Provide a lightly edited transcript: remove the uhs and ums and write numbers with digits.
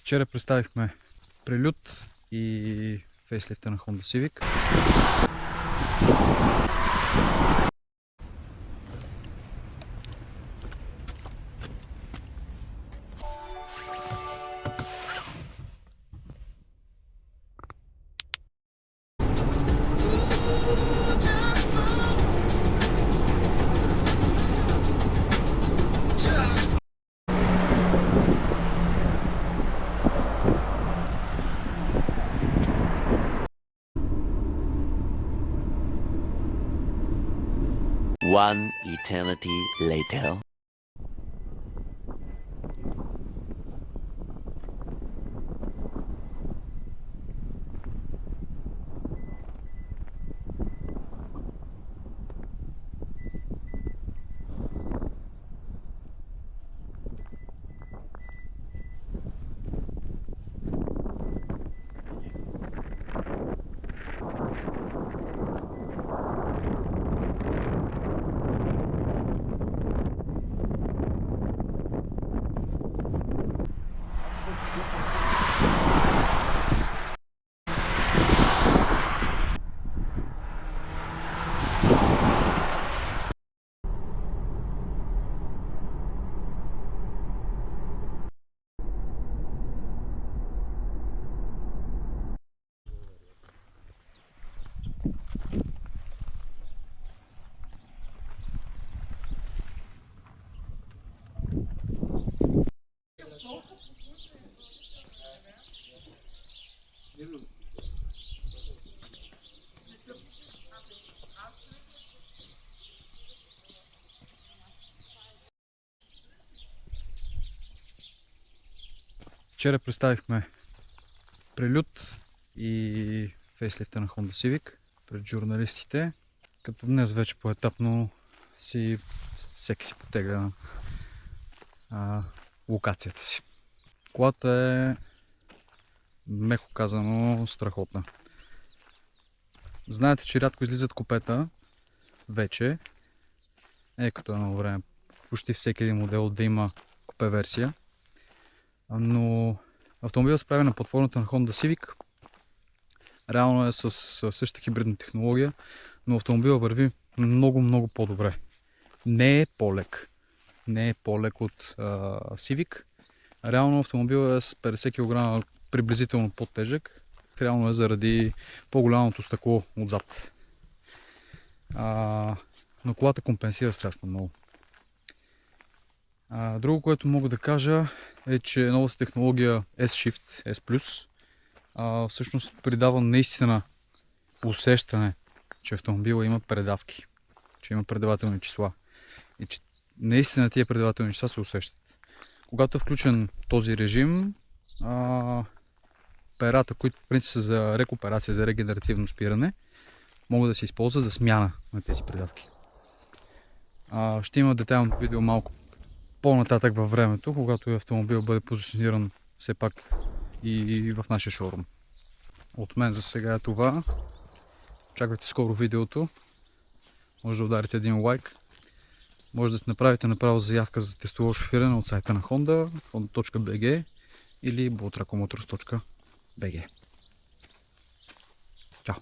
Вчера представихме прелют и фейслифта на Honda Civic. One eternity later. Вчера представихме прелют и фейслифта на Honda Civic пред журналистите, като днес вече поетапно всеки си потегля на локацията си. Колата е, меко казано, страхотна. Знаете, че рядко излизат купета вече, като едно време почти всеки един модел да има купе версия. Но автомобилът се прави на платформата на Honda Civic. Реално е с същата хибридна технология, но автомобилът върви много по-добре. Не е по-лек. Не е по-лек от Civic. Реално автомобилът е с 50 кг приблизително по-тежък. Реално е заради по-голямото стъкло отзад. Но колата компенсира страшно много. Друго, което мога да кажа е, че новата технология S-Shift, S+, всъщност придава наистина усещане, че автомобила има предавки, че има предавателни числа и че наистина тия предавателни числа се усещат. Когато е включен този режим, перата, които в принцип са за рекуперация, за регенеративно спиране, могат да се използват за смяна на тези предавки. Ще има детайлно видео малко по-нататък във времето, когато автомобил бъде позициониран все пак и в нашия шоурум. От мен за сега е това. Очаквайте скоро видеото. Може да ударите един лайк. Може да направите направо заявка за тестово шофиране от сайта на Honda, honda.bg или botrakomotors.bg. Чао!